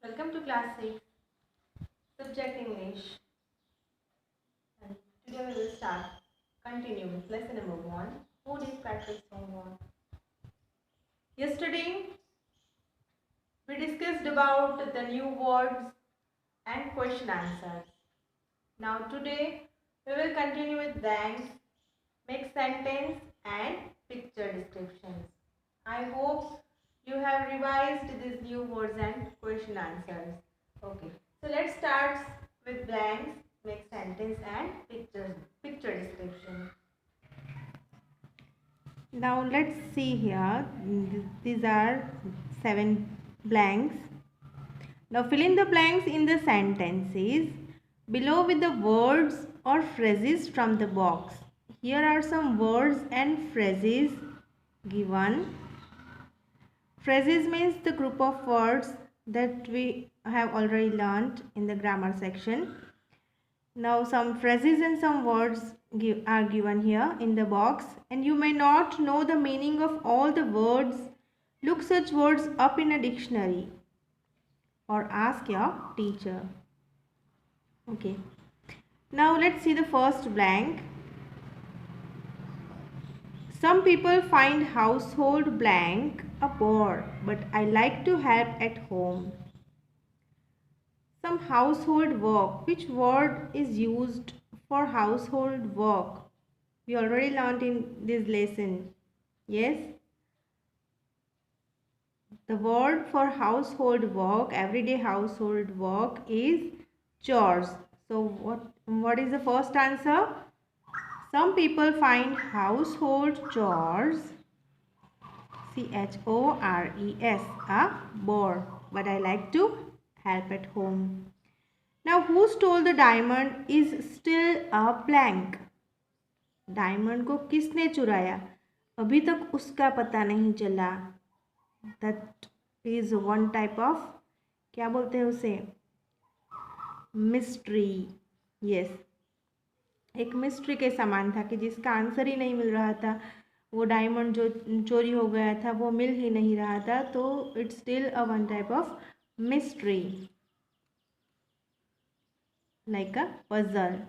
Welcome to class 6, subject English. And today we will continue with lesson number 1. Food is Patrick's homework. Yesterday we discussed about the new words and question answers. Now today we will continue with blanks, make sentence and picture descriptions. I hope you have revised these new words and question answers. Okay, so let's start with blanks, make sentence and picture description. Now let's see here. These are 7 blanks. Now fill in the blanks in the sentences below with the words or phrases from the box. Here are some words and phrases given. Phrases means the group of words that we have already learned in the grammar section. Now some phrases and some words are given here in the box, and you may not know the meaning of all the words. Look such words up in a dictionary or ask your teacher. Okay. Now let's see the first blank. Some people find household blank a bore, but I like to help at home. Some household work. Which word is used for household work? We already learned in this lesson. Yes? The word for household work, everyday household work is chores. So what is the first answer? Some people find household chores chores a bore, but I like to help at home. Now who stole the diamond is still a blank. Diamond को किसने चुराया अभी तक उसका पता नहीं चला. That is one type of क्या बोलते हैं उसे मिस्ट्री. यस एक मिस्ट्री के समान था कि जिसका आंसर ही नहीं मिल रहा था. वो डायमंड जो चोरी हो गया था वो मिल ही नहीं रहा था. तो it's still a one type of mystery like a puzzle.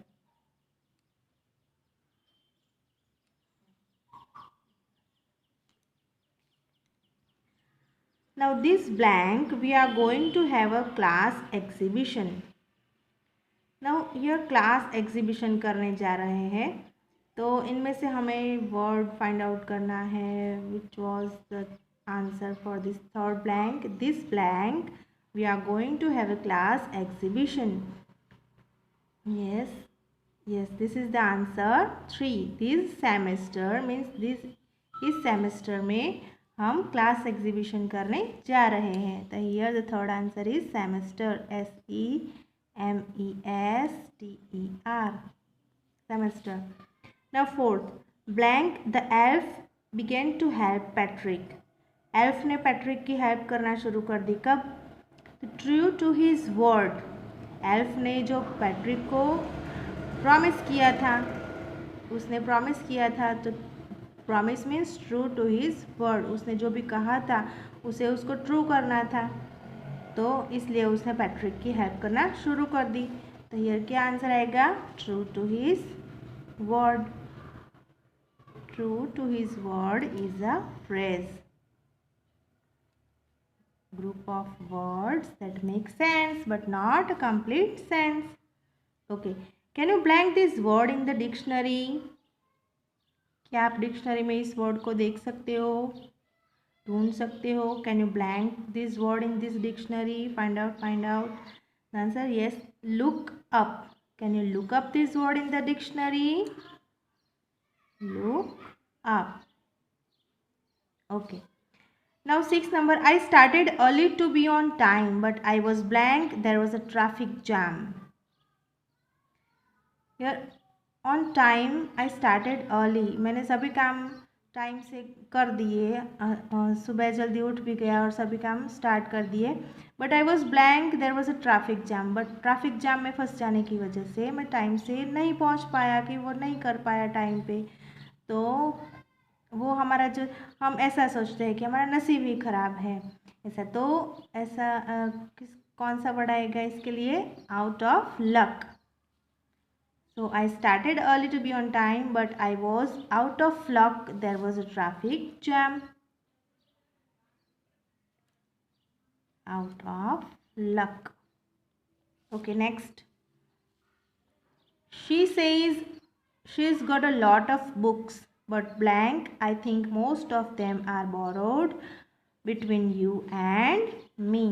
Now this blank we are going to have a class exhibition. Now here class exhibition करने जा रहे हैं. तो इनमें से हमें word find out करना है which was the answer for this third blank. This blank we are going to have a class exhibition. Yes, this is the answer 3. This semester means this इस semester में हम class exhibition करने जा रहे हैं. तो here the third answer is semester SEMESTER semester. Now fourth blank the elf began to help Patrick. Elf ने Patrick की हेल्प करना शुरू कर दी. कब? True to his word. Elf ने जो पैट्रिक को प्रॉमिस किया था उसने प्रॉमिस किया था. तो promise means true to his word. उसने जो भी कहा था उसे उसको ट्रू करना था. तो इसलिए उसने पैट्रिक की हेल्प करना शुरू कर दी. तो हियर क्या आंसर आएगा? True to his word. True to his word is a phrase, group of words that make sense but not a complete sense. Okay, can you blank this word in the dictionary? क्या आप dictionary में इस word को देख सकते हो, ढूंढ सकते हो? Can you blank this word in this dictionary? Find out answer. Yes, look up. Can you look up this word in the dictionary? Look up. Okay. Now 6th number, I started early to be on time but I was blank, there was a traffic jam. Here on time I started early. मैंने सभी काम time से कर दिए. सुबह जल्दी उठ भी गया और सभी काम स्टार्ट कर दिए. But I was blank, there was a traffic jam. But traffic jam में फंस जाने की वजह से मैं टाइम से नहीं पहुंच पाया, कि वो नहीं कर पाया टाइम पे. तो वो हमारा जो हम ऐसा सोचते हैं कि हमारा नसीब ही ख़राब है. ऐसा तो ऐसा कौन सा वर्ड आएगा इसके लिए? Out of luck. So I started early to be on time, but I was out of luck. There was a traffic jam. Out of luck. Okay, next. She says she's got a lot of books, but blank, I think most of them are borrowed between you and me.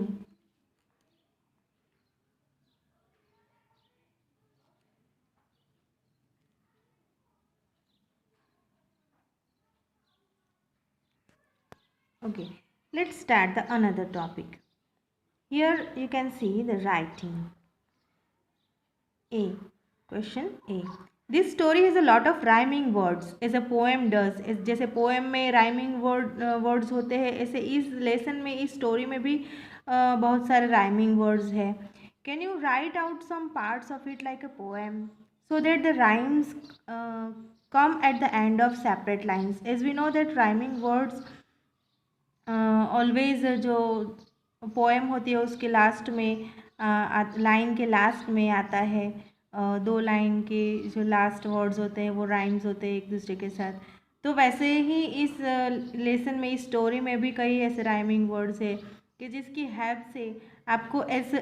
Okay, let's start the another topic. Here you can see the writing. A. Question A. This story has a lot of rhyming words as a poem does. जैसे poem में rhyming words होते हैं, ऐसे इस lesson में, इस story में भी बहुत सारे rhyming words है. Can you write out some parts of it like a poem so that the rhymes come at the end of separate lines? As we know that rhyming words always जो poem होती है उसके last में line के last में आता है. 2 line के जो लास्ट वर्ड्स होते हैं वो राइम्स होते हैं एक दूसरे के साथ. तो वैसे ही इस लेसन में, इस स्टोरी में भी कई ऐसे राइमिंग वर्ड्स है कि जिसकी हेल्प से आपको एज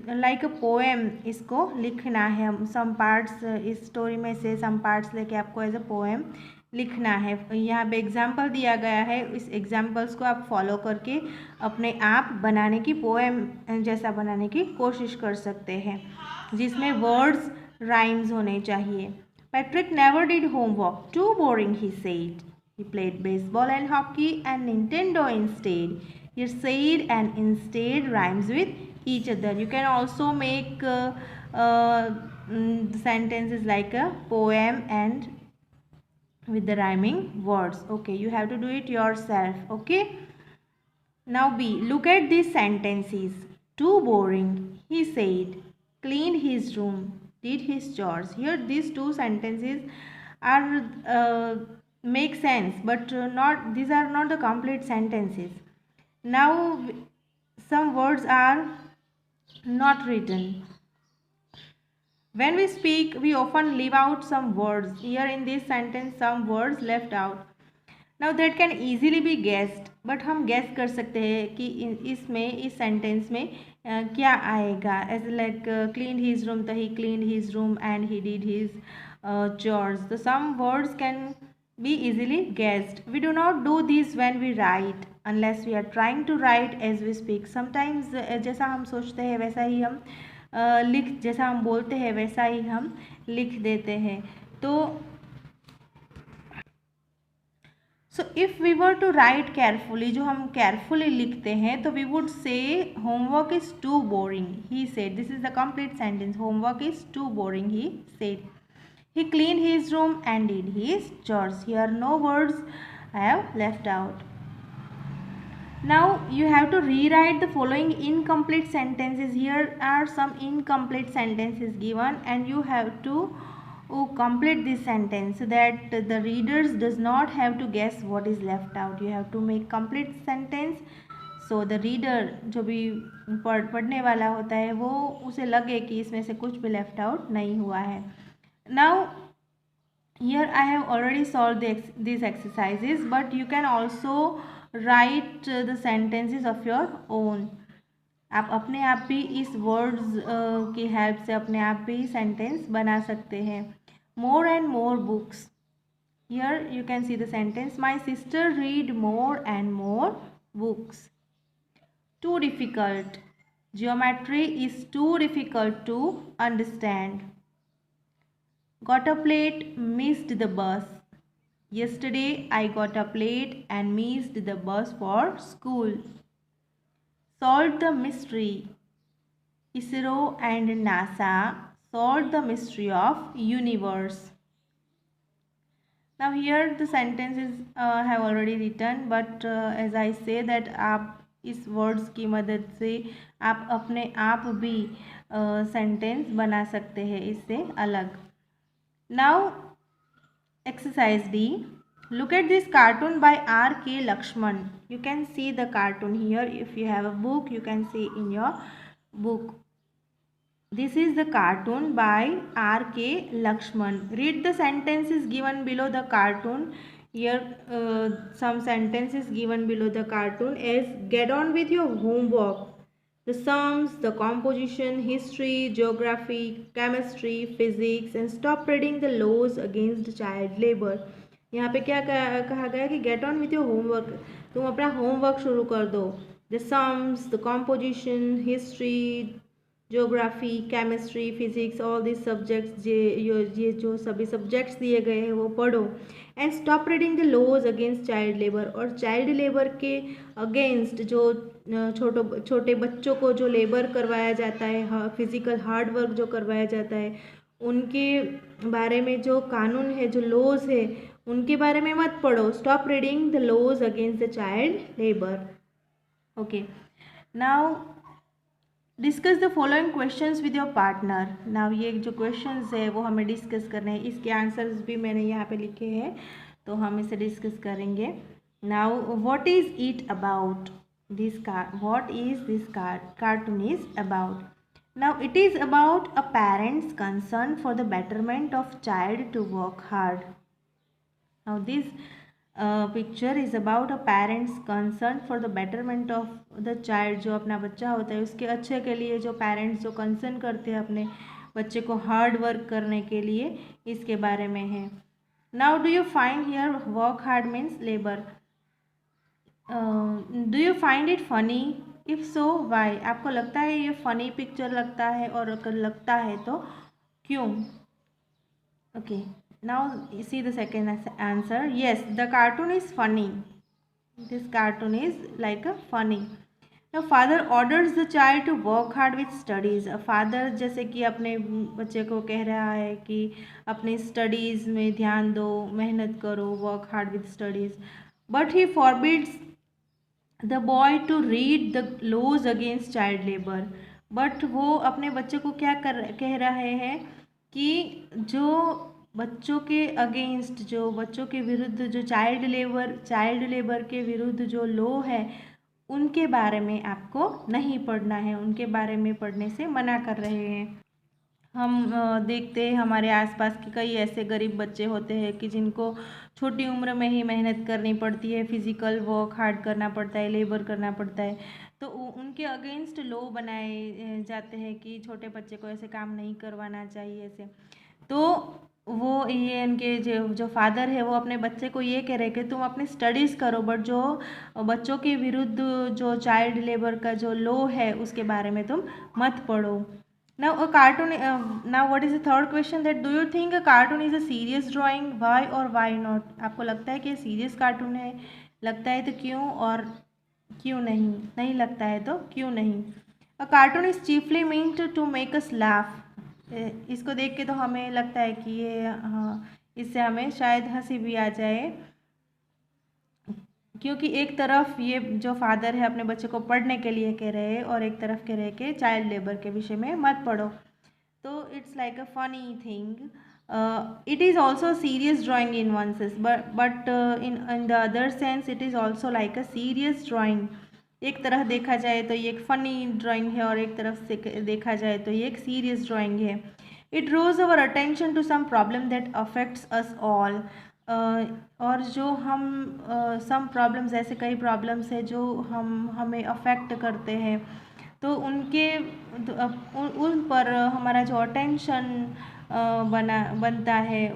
लाइक अ पोएम इसको लिखना है. सम पार्ट्स इस स्टोरी में से सम पार्ट्स लेके आपको एज अ पोएम लिखना है. यहाँ पे एग्जाम्पल दिया गया है. इस एग्जाम्पल्स को आप फॉलो करके अपने आप बनाने की, पोएम जैसा बनाने की कोशिश कर सकते हैं जिसमें वर्ड्स राइम्स होने चाहिए. Patrick never did homework, too boring he said. He played baseball and hockey and Nintendo instead. Here said and instead rhymes with each other. You can also make sentences like a poem and with the rhyming words. Okay, you have to do it yourself. Okay, now B. Look at these sentences. Too boring, he said. Cleaned his room, did his chores. Here these two sentences are make sense, but not, these are not the complete sentences. Now some words are not written. When we speak, we often leave out some words. Here in this sentence, some words left out. Now that can easily be guessed. But हम guess कर सकते हैं कि इसमें, इस sentence में क्या आएगा. As like cleaned his room, तो he cleaned his room and he did his chores. So some words can be easily guessed. We do not do this when we write unless we are trying to write as we speak. Sometimes जैसा हम सोचते हैं वैसा ही हम जैसा हम बोलते हैं वैसा ही हम लिख देते हैं. तो so if we were to write carefully, जो हम केयरफुली लिखते हैं, तो we would say homework is too boring he said. This is the complete sentence. Homework is too boring he said. He clean his room and did his chores. Here no words have left out. Now you have to rewrite the following incomplete sentences. Here are some incomplete sentences given and you have to complete this sentence so that the readers does not have to guess what is left out. You have to make complete sentence so the reader, जो भी पढ़ने वाला होता है, वो उसे लगे कि इसमें से कुछ भी left out नहीं हुआ है. Now here I have already solved these exercises, but you can also write the sentences of your own. आप अपने आप भी इस वर्ड्स की हेल्प से अपने आप भी सेंटेंस बना सकते हैं. More and more books. Here you can see the sentence. My sister read more and more books. Too difficult. Geometry is too difficult to understand. Got up late, missed the bus. Yesterday I got up late and missed the bus for school. Solved the mystery. ISRO and NASA solved the mystery of universe. Now here the sentences have already written, but as I say that आप इस words की मदद से आप अपने आप भी sentence बना सकते हैं इससे अलग. Now exercise D. Look at this cartoon by R.K. Lakshman. You can see the cartoon here. If you have a book, you can see in your book. This is the cartoon by R.K. Lakshman. Read the sentences given below the cartoon. Here some sentences given below the cartoon as get on with your homework. The sums, the composition, history, geography, chemistry, physics and stop reading the laws against child labor. यहाँ पे क्या कहा गया कि get on with your homework, तुम अपना homework शुरू कर दो. The sums, the composition, history, geography, chemistry, physics, all this subjects, ये जो सभी सब्जेक्ट्स दिए गए हैं वो पढ़ो. And stop reading the laws against child labour. और चाइल्ड लेबर के अगेंस्ट जो छोटे बच्चों को जो लेबर करवाया जाता है, फिजिकल हार्ड वर्क जो करवाया जाता है, उनके बारे में जो कानून है, जो लॉज है, उनके बारे में मत पढ़ो. Stop reading the laws against the child labour. Okay, now discuss the following questions with your partner. Now ये जो क्वेश्चंस है वो हमें डिस्कस करने हैं. इसके आंसर्स भी मैंने यहाँ पे लिखे हैं, तो हम इसे डिस्कस करेंगे. Now what is it about this what is this cartoon is about. Now it is about a parent's concern for the betterment of child to work hard. Now this picture is about a parents concern for the betterment of the child. जो अपना बच्चा होता है उसके अच्छे के लिए जो पेरेंट्स जो कंसर्न करते हैं अपने बच्चे को हार्ड वर्क करने के लिए, इसके बारे में है. Now do you find here work hard means labour. Do you find it funny? If so why. आपको लगता है ये फनी पिक्चर लगता है, और अगर लगता है तो क्यों. Okay, now see the second answer. Yes, the cartoon is funny. This cartoon is like a funny. Now father orders the child to work hard with studies. father जैसे कि अपने बच्चे को कह रहा है कि अपने स्टडीज़ में ध्यान दो, मेहनत करो, work hard with studies. But he forbids the boy to read the laws against child labour. But वो अपने बच्चे को क्या कह रहे हैं कि जो बच्चों के अगेंस्ट, जो बच्चों के विरुद्ध, जो चाइल्ड लेबर के विरुद्ध जो लॉ है, उनके बारे में आपको नहीं पढ़ना है, उनके बारे में पढ़ने से मना कर रहे हैं. हम देखते हैं हमारे आसपास के कई ऐसे गरीब बच्चे होते हैं कि जिनको छोटी उम्र में ही मेहनत करनी पड़ती है, फिजिकल वर्क हार्ड करना पड़ता है, लेबर करना पड़ता है. तो उनके अगेंस्ट लॉ बनाए जाते हैं कि छोटे बच्चे को ऐसे काम नहीं करवाना चाहिए ऐसे. तो वो ये उनके जो फादर है वो अपने बच्चे को ये कह रहे कि तुम अपनी स्टडीज़ करो, बट जो बच्चों के विरुद्ध जो चाइल्ड लेबर का जो लॉ है उसके बारे में तुम मत पढ़ो. Now a cartoon, now what is the third question, that do you think a cartoon is a serious drawing, why और वाई नॉट. आपको लगता है कि सीरियस कार्टून है, लगता है तो क्यों, और क्यों नहीं, नहीं लगता है तो क्यों नहीं. A cartoon is chiefly meant to make us laugh. इसको देख के तो हमें लगता है कि ये इससे हमें शायद हंसी भी आ जाए, क्योंकि एक तरफ ये जो फादर है अपने बच्चे को पढ़ने के लिए कह रहे हैं और एक तरफ कह रहे हैं कि चाइल्ड लेबर के विषय में मत पढ़ो. तो it's like a funny thing. It is also serious drawing in one sense, but in the other sense it is also like a serious drawing. एक तरह देखा जाए तो ये एक फ़नी ड्राइंग है और एक तरफ से देखा जाए तो ये एक सीरियस ड्राइंग है. It draws our attention to some problem that affects us all. और जो हम सम प्रॉब्लम्स, ऐसे कई प्रॉब्लम्स है जो हमें अफेक्ट करते हैं, तो उन पर हमारा जो अटेंशन बनता है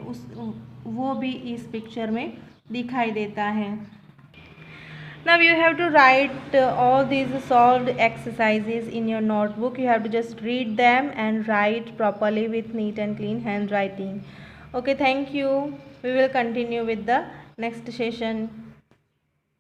वो भी इस पिक्चर में दिखाई देता है. Now you have to write all these solved exercises in your notebook. You have to just read them and write properly with neat and clean handwriting. Okay, thank you. We will continue with the next session.